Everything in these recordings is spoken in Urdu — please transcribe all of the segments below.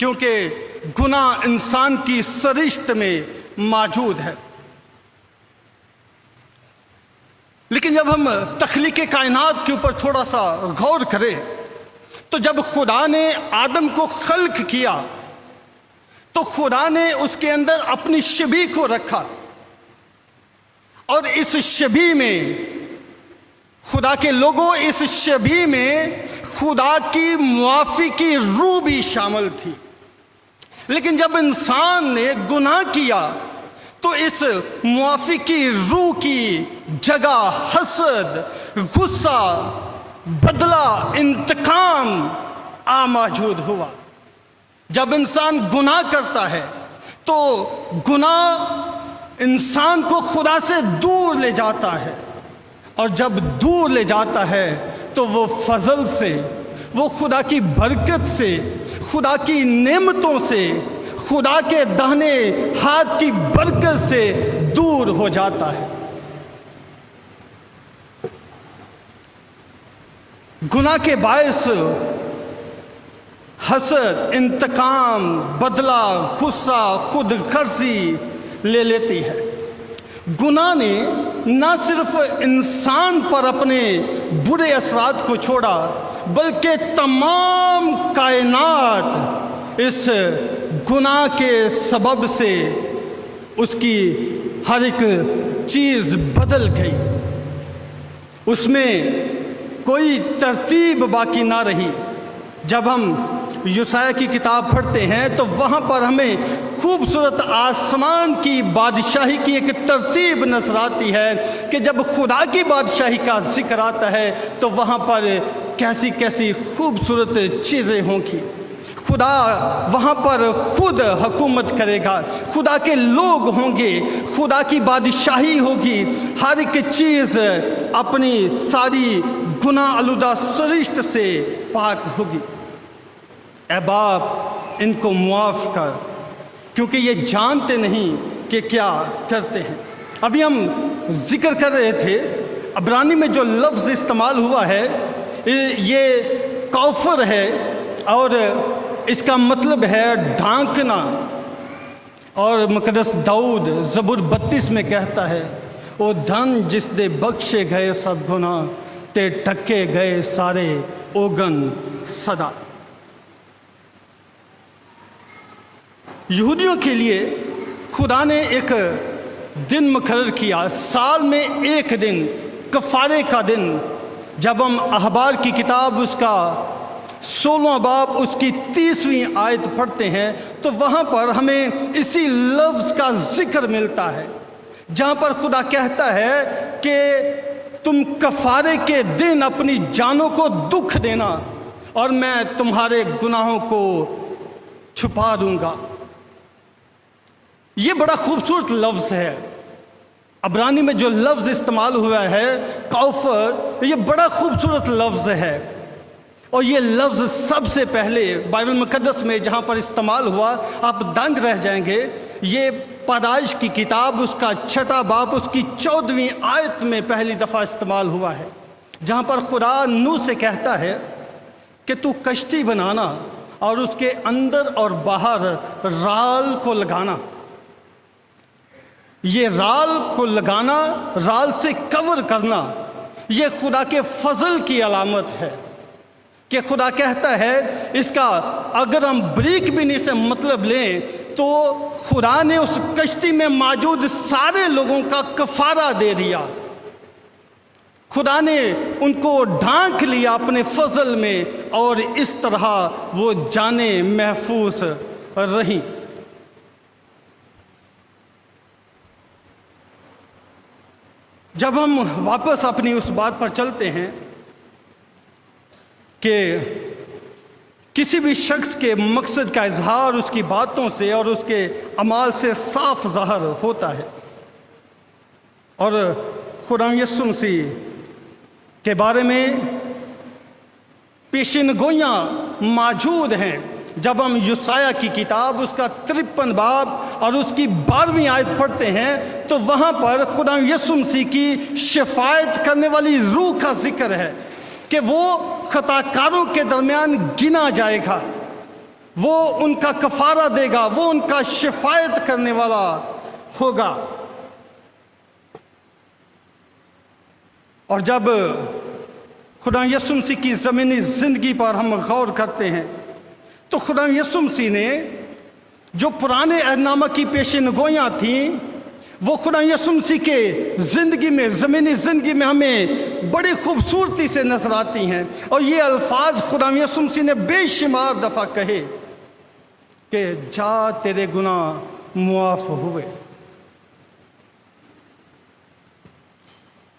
کیونکہ گناہ انسان کی سرشت میں موجود ہے۔ لیکن جب ہم تخلیق کائنات کے اوپر تھوڑا سا غور کریں تو جب خدا نے آدم کو خلق کیا تو خدا نے اس کے اندر اپنی شبیہ کو رکھا، اور اس شبیہ میں خدا کے لوگوں، اس شبیہ میں خدا کی موافقی روح بھی شامل تھی۔ لیکن جب انسان نے گناہ کیا تو اس موافقی روح کی جگہ حسد، غصہ، بدلہ، انتقام موجود ہوا۔ جب انسان گناہ کرتا ہے تو گناہ انسان کو خدا سے دور لے جاتا ہے، اور جب دور لے جاتا ہے تو وہ فضل سے، وہ خدا کی برکت سے، خدا کی نعمتوں سے، خدا کے داہنے ہاتھ کی برکت سے دور ہو جاتا ہے۔ گناہ کے باعث حسد، انتقام، بدلہ، غصہ، خود غرضی لے لیتی ہے۔ گناہ نے نہ صرف انسان پر اپنے برے اثرات کو چھوڑا بلکہ تمام کائنات اس گناہ کے سبب سے اس کی ہر ایک چیز بدل گئی، اس میں کوئی ترتیب باقی نہ رہی۔ جب ہم یسایا کی کتاب پڑھتے ہیں تو وہاں پر ہمیں خوبصورت آسمان کی بادشاہی کی ایک ترتیب نظر آتی ہے کہ جب خدا کی بادشاہی کا ذکر آتا ہے تو وہاں پر کیسی کیسی خوبصورت چیزیں ہوں گی۔ خدا وہاں پر خود حکومت کرے گا، خدا کے لوگ ہوں گے، خدا کی بادشاہی ہوگی، ہر ایک چیز اپنی ساری گناہ آلودہ سرشت سے پاک ہوگی۔ اے باپ ان کو معاف کر، کیونکہ یہ جانتے نہیں کہ کیا کرتے ہیں۔ ابھی ہم ذکر کر رہے تھے عبرانی میں جو لفظ استعمال ہوا ہے یہ کوفر ہے، اور اس کا مطلب ہے ڈھانکنا، اور مقدس داؤد زبور 32 میں کہتا ہے، او دھن جس دے بخشے گئے سب گناہ تے ڈھکے گئے سارے اوگن صدا۔ یہودیوں کے لیے خدا نے ایک دن مقرر کیا، سال میں ایک دن، کفارے کا دن۔ جب ہم احبار کی کتاب اس کا 16واں باب اس کی 30ویں آیت پڑھتے ہیں تو وہاں پر ہمیں اسی لفظ کا ذکر ملتا ہے، جہاں پر خدا کہتا ہے کہ تم کفارے کے دن اپنی جانوں کو دکھ دینا اور میں تمہارے گناہوں کو چھپا دوں گا۔ یہ بڑا خوبصورت لفظ ہے۔ عبرانی میں جو لفظ استعمال ہوا ہے کوفر، یہ بڑا خوبصورت لفظ ہے، اور یہ لفظ سب سے پہلے بائبل مقدس میں جہاں پر استعمال ہوا آپ دنگ رہ جائیں گے۔ یہ پیدائش کی کتاب اس کا 6واں باب اس کی 14ویں آیت میں پہلی دفعہ استعمال ہوا ہے، جہاں پر خدا نوح سے کہتا ہے کہ تو کشتی بنانا اور اس کے اندر اور باہر رال کو لگانا۔ یہ رال کو لگانا، رال سے کور کرنا، یہ خدا کے فضل کی علامت ہے کہ خدا کہتا ہے اس کا اگر ہم بریک بینی سے مطلب لیں تو خدا نے اس کشتی میں موجود سارے لوگوں کا کفارہ دے دیا۔ خدا نے ان کو ڈھانک لیا اپنے فضل میں، اور اس طرح وہ جانیں محفوظ رہیں۔ جب ہم واپس اپنی اس بات پر چلتے ہیں کہ کسی بھی شخص کے مقصد کا اظہار اس کی باتوں سے اور اس کے اعمال سے صاف ظاہر ہوتا ہے، اور خدا یسوع مسیح کے بارے میں پیشین گوئیاں موجود ہیں۔ جب ہم یسایا کی کتاب اس کا 53 باب اور اس کی 12ویں آیت پڑھتے ہیں تو وہاں پر خدا یسوع مسیح کی شفاعت کرنے والی روح کا ذکر ہے کہ وہ خطا کاروں کے درمیان گنا جائے گا، وہ ان کا کفارہ دے گا، وہ ان کا شفاعت کرنے والا ہوگا۔ اور جب خدا یسوع مسیح کی زمینی زندگی پر ہم غور کرتے ہیں تو خدا یسوع مسیح نے جو پرانے عہد نامہ کی پیشین گوئیاں تھیں وہ خدا یسوع مسیح کے زندگی میں، زمینی زندگی میں ہمیں بڑی خوبصورتی سے نظر آتی ہیں۔ اور یہ الفاظ خدا یسوع مسیح نے بے شمار دفعہ کہے کہ جا تیرے گناہ معاف ہوئے،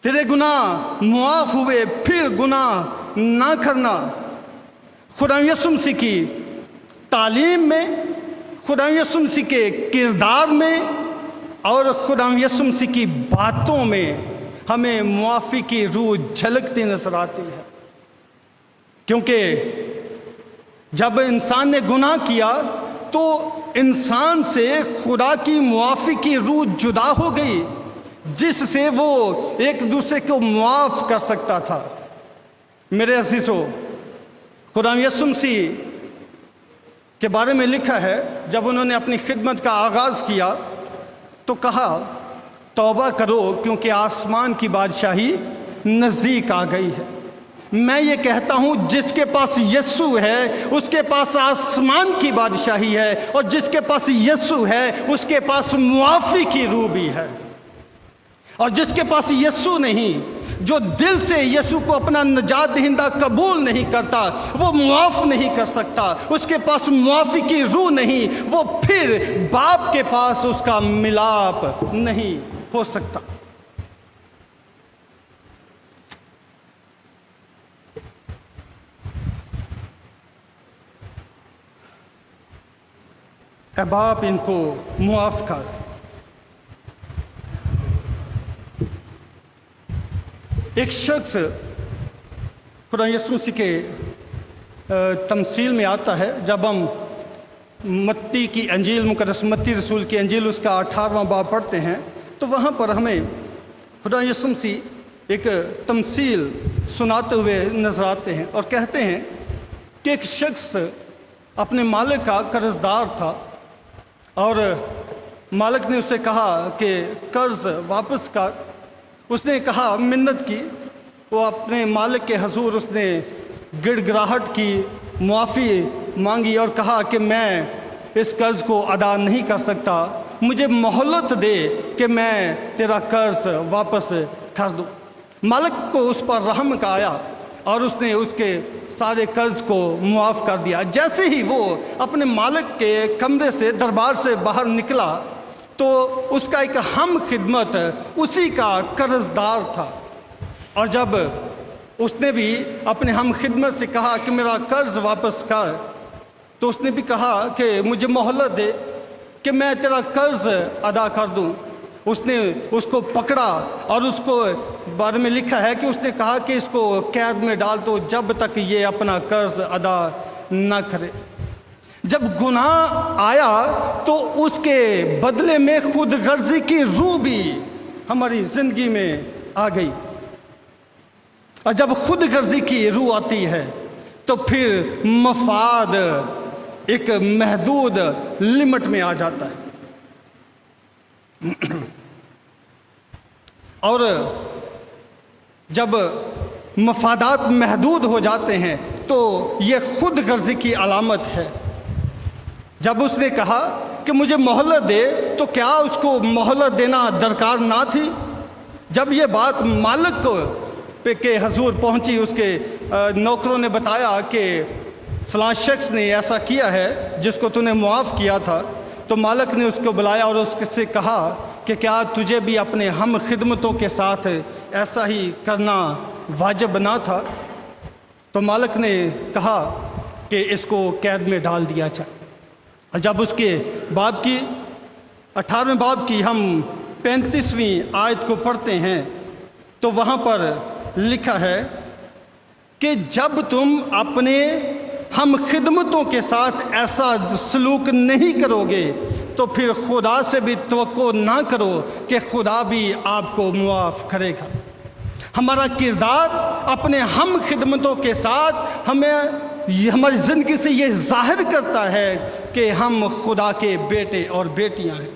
تیرے گناہ معاف ہوئے، پھر گناہ نہ کرنا۔ خدا یسوع مسیح کی تعلیم میں، خدا یسوع مسیح کے کردار میں اور خدا یسوع مسیح کی باتوں میں ہمیں معافی کی روح جھلکتی نظر آتی ہے، کیونکہ جب انسان نے گناہ کیا تو انسان سے خدا کی معافی کی روح جدا ہو گئی، جس سے وہ ایک دوسرے کو معاف کر سکتا تھا۔ میرے عزیزو، خدا یسوع مسیح کے بارے میں لکھا ہے جب انہوں نے اپنی خدمت کا آغاز کیا تو کہا توبہ کرو کیونکہ آسمان کی بادشاہی نزدیک آ گئی ہے۔ میں یہ کہتا ہوں جس کے پاس یسوع ہے اس کے پاس آسمان کی بادشاہی ہے، اور جس کے پاس یسوع ہے اس کے پاس معافی کی روح بھی ہے۔ اور جس کے پاس یسوع نہیں، جو دل سے یسوع کو اپنا نجات دہندہ قبول نہیں کرتا، وہ معاف نہیں کر سکتا، اس کے پاس معافی کی روح نہیں، وہ پھر باپ کے پاس اس کا ملاپ نہیں ہو سکتا۔ اے باپ ان کو معاف کر۔ ایک شخص خدا یسوع مسیح کے تمثیل میں آتا ہے جب ہم متی کی انجیل، مقدس متی رسول کی انجیل اس کا 18واں باب پڑھتے ہیں تو وہاں پر ہمیں خدا یسوع مسیح ایک تمثیل سناتے ہوئے نظر آتے ہیں اور کہتے ہیں کہ ایک شخص اپنے مالک کا قرض دار تھا اور مالک نے اسے کہا کہ قرض واپس کر۔ اس نے کہا، منت کی، وہ اپنے مالک کے حضور اس نے گڑ گڑاہٹ کی، معافی مانگی اور کہا کہ میں اس قرض کو ادا نہیں کر سکتا، مجھے مہلت دے کہ میں تیرا قرض واپس کر دوں۔ مالک کو اس پر رحم کا آیا اور اس نے اس کے سارے قرض کو معاف کر دیا۔ جیسے ہی وہ اپنے مالک کے کمرے سے، دربار سے باہر نکلا تو اس کا ایک ہم خدمت اسی کا قرض دار تھا، اور جب اس نے بھی اپنے ہم خدمت سے کہا کہ میرا قرض واپس کر، تو اس نے بھی کہا کہ مجھے مہلت دے کہ میں تیرا قرض ادا کر دوں۔ اس نے اس کو پکڑا اور اس کو بارے میں لکھا ہے کہ اس نے کہا کہ اس کو قید میں ڈال دو جب تک یہ اپنا قرض ادا نہ کرے۔ جب گناہ آیا تو اس کے بدلے میں خود غرضی کی روح بھی ہماری زندگی میں آ گئی، اور جب خود غرضی کی روح آتی ہے تو پھر مفاد ایک محدود لمٹ میں آ جاتا ہے، اور جب مفادات محدود ہو جاتے ہیں تو یہ خود غرضی کی علامت ہے۔ جب اس نے کہا کہ مجھے مہلت دے تو کیا اس کو مہلت دینا درکار نہ تھی؟ جب یہ بات مالک کے حضور پہنچی، اس کے نوکروں نے بتایا کہ فلاں شخص نے ایسا کیا ہے جس کو تو نے معاف کیا تھا، تو مالک نے اس کو بلایا اور اس سے کہا کہ کیا تجھے بھی اپنے ہم خدمتوں کے ساتھ ایسا ہی کرنا واجب نہ تھا؟ تو مالک نے کہا کہ اس کو قید میں ڈال دیا جائے۔ جب اس کے باب کی 18ویں باب کی ہم 35ویں آیت کو پڑھتے ہیں تو وہاں پر لکھا ہے کہ جب تم اپنے ہم خدمتوں کے ساتھ ایسا سلوک نہیں کرو گے تو پھر خدا سے بھی توقع نہ کرو کہ خدا بھی آپ کو معاف کرے گا۔ ہمارا کردار اپنے ہم خدمتوں کے ساتھ ہمیں یہ ہماری زندگی سے یہ ظاہر کرتا ہے کہ ہم خدا کے بیٹے اور بیٹیاں ہیں۔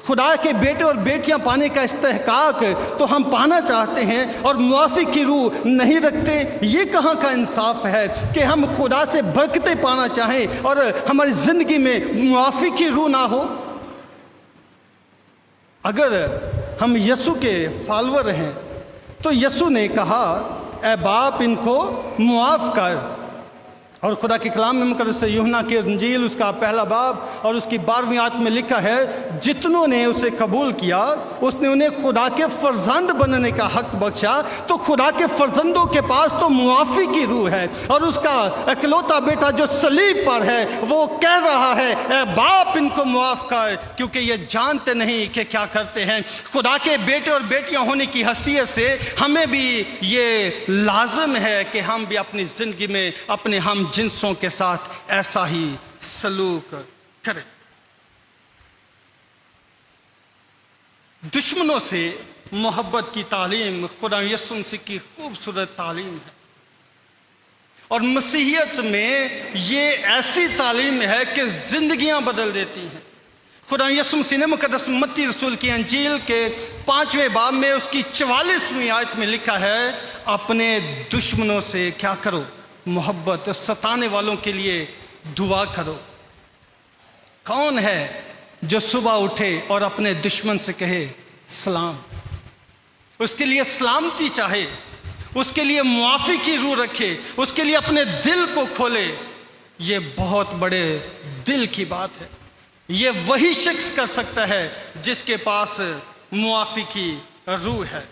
خدا کے بیٹے اور بیٹیاں پانے کا استحقاق تو ہم پانا چاہتے ہیں اور معافی کی روح نہیں رکھتے۔ یہ کہاں کا انصاف ہے کہ ہم خدا سے برکتیں پانا چاہیں اور ہماری زندگی میں معافی کی روح نہ ہو؟ اگر ہم یسوع کے فالور ہیں تو یسوع نے کہا اے باپ ان کو معاف کر، اور خدا کے کلام میں مقدس یوحنا کی انجیل اس کا پہلا باب اور اس کی 12ویں آیت میں لکھا ہے جتنوں نے اسے قبول کیا اس نے انہیں خدا کے فرزند بننے کا حق بخشا۔ تو خدا کے فرزندوں کے پاس تو معافی کی روح ہے، اور اس کا اکلوتا بیٹا جو صلیب پر ہے وہ کہہ رہا ہے اے باپ ان کو معاف کر، کیونکہ یہ جانتے نہیں کہ کیا کرتے ہیں۔ خدا کے بیٹے اور بیٹیاں ہونے کی حیثیت سے ہمیں بھی یہ لازم ہے کہ ہم بھی اپنی زندگی میں اپنے ہم جنسوں کے ساتھ ایسا ہی سلوک کریں۔ دشمنوں سے محبت کی تعلیم خدا یسوع مسیح کی خوبصورت تعلیم ہے، اور مسیحیت میں یہ ایسی تعلیم ہے کہ زندگیاں بدل دیتی ہیں۔ خدا یسوع مسیح نے مقدس متی رسول کی انجیل کے 5ویں باب میں اس کی 44ویں آیت میں لکھا ہے اپنے دشمنوں سے کیا کرو؟ محبت، ستانے والوں کے لیے دعا کرو۔ کون ہے جو صبح اٹھے اور اپنے دشمن سے کہے سلام، اس کے لیے سلامتی چاہے، اس کے لیے معافی کی روح رکھے، اس کے لیے اپنے دل کو کھولے؟ یہ بہت بڑے دل کی بات ہے۔ یہ وہی شخص کر سکتا ہے جس کے پاس معافی کی روح ہے۔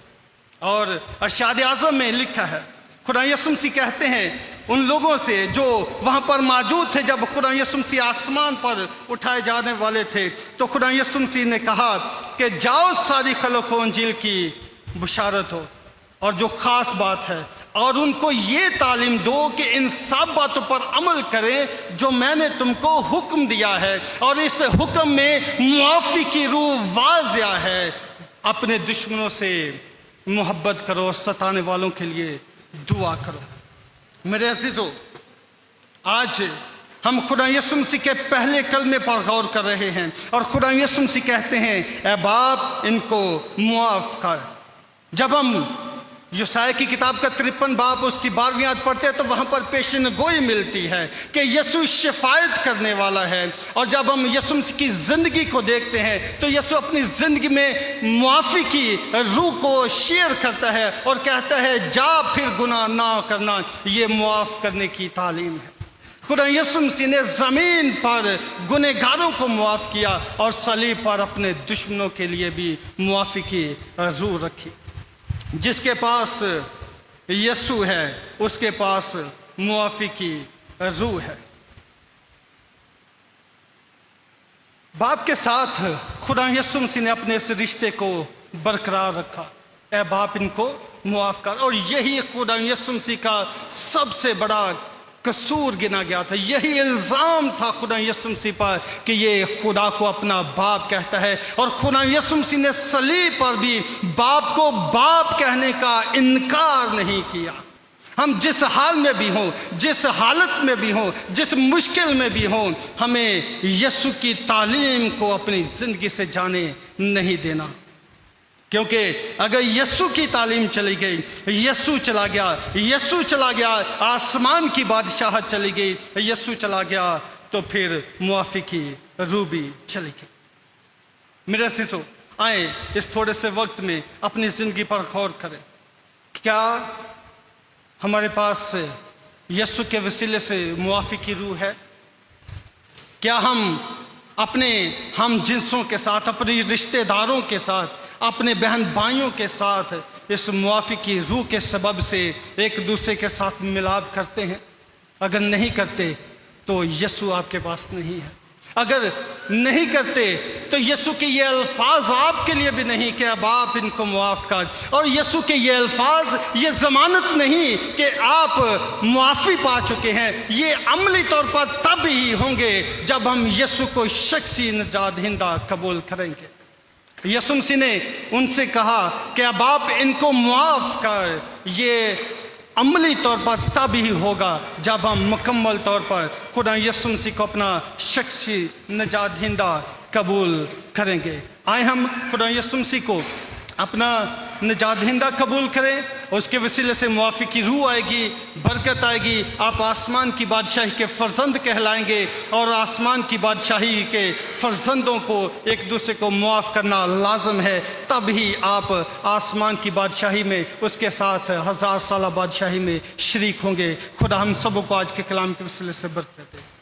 اور ارشاد اعظم میں لکھا ہے، خدا یسوع مسیح کہتے ہیں ان لوگوں سے جو وہاں پر موجود تھے جب خدا یسوع مسیح آسمان پر اٹھائے جانے والے تھے، تو خدا یسوع مسیح نے کہا کہ جاؤ ساری خلق کو انجیل کی بشارت ہو، اور جو خاص بات ہے، اور ان کو یہ تعلیم دو کہ ان سب باتوں پر عمل کریں جو میں نے تم کو حکم دیا ہے، اور اس حکم میں معافی کی روح واضح ہے۔ اپنے دشمنوں سے محبت کرو، ستانے والوں کے لیے دعا کرو۔ میرے عزیزو، آج ہم خدا یسوع مسیح کے پہلے کلمے پر غور کر رہے ہیں، اور خدا یسوع مسیح کہتے ہیں اے باپ ان کو معاف کر۔ جب ہم یسایا کی کتاب کا 53 باب اس کی 12ویں آیت پڑھتے ہیں تو وہاں پر پیشن گوئی ملتی ہے کہ یسوع شفایت کرنے والا ہے، اور جب ہم یسوع مسیح کی زندگی کو دیکھتے ہیں تو یسوع اپنی زندگی میں معافی کی روح کو شیئر کرتا ہے اور کہتا ہے جا پھر گناہ نہ کرنا۔ یہ معاف کرنے کی تعلیم ہے۔ خدا یسوع مسیح نے زمین پر گنہگاروں کو معاف کیا اور صلیب پر اپنے دشمنوں کے لیے بھی معافی کی روح رکھی۔ جس کے پاس یسوع ہے اس کے پاس معافی کی روح ہے۔ باپ کے ساتھ خدا یسوع مسیح نے اپنے اس رشتے کو برقرار رکھا، اے باپ ان کو معاف کر۔ اور یہی خدا یسوع مسیح کا سب سے بڑا قصور گنا گیا تھا، یہی الزام تھا خدا یسوع مسیح پر کہ یہ خدا کو اپنا باپ کہتا ہے، اور خدا یسوع مسیح نے صلیب پر بھی باپ کو باپ کہنے کا انکار نہیں کیا۔ ہم جس حال میں بھی ہوں، جس حالت میں بھی ہوں، جس مشکل میں بھی ہوں، ہمیں یسوع کی تعلیم کو اپنی زندگی سے جانے نہیں دینا، کیونکہ اگر یسوع کی تعلیم چلی گئی، یسوع چلا گیا، یسوع چلا گیا، آسمان کی بادشاہت چلی گئی، یسوع چلا گیا، تو پھر معافی کی روح بھی چلی گئی۔ میرے عزیزو، آئیں اس تھوڑے سے وقت میں اپنی زندگی پر غور کریں۔ کیا ہمارے پاس یسوع کے وسیلے سے معافی کی روح ہے؟ کیا ہم اپنے ہم جنسوں کے ساتھ، اپنے رشتہ داروں کے ساتھ، اپنے بہن بھائیوں کے ساتھ اس معافی کی روح کے سبب سے ایک دوسرے کے ساتھ ملاد کرتے ہیں؟ اگر نہیں کرتے تو یسوع آپ کے پاس نہیں ہے۔ اگر نہیں کرتے تو یسوع کے یہ الفاظ آپ کے لیے بھی نہیں کہ اب آپ ان کو معاف کر، اور یسوع کے یہ الفاظ یہ ضمانت نہیں کہ آپ معافی پا چکے ہیں۔ یہ عملی طور پر تب ہی ہوں گے جب ہم یسوع کو شخصی نجات دہندہ قبول کریں گے۔ یسوع مسیح نے ان سے کہا کہ اب آپ ان کو معاف کر۔ یہ عملی طور پر تب ہی ہوگا جب ہم مکمل طور پر خدا یسوع مسیح کو اپنا شخصی نجات دہندہ قبول کریں گے۔ آئے ہم خدا یسوع مسیح کو اپنا نجات دہندہ قبول کریں، اس کے وسیلے سے معافی کی روح آئے گی، برکت آئے گی، آپ آسمان کی بادشاہی کے فرزند کہلائیں گے، اور آسمان کی بادشاہی کے فرزندوں کو ایک دوسرے کو معاف کرنا لازم ہے، تب ہی آپ آسمان کی بادشاہی میں اس کے ساتھ 1000 سالہ بادشاہی میں شریک ہوں گے۔ خدا ہم سب کو آج کے کلام کے وسیلے سے برکت دے۔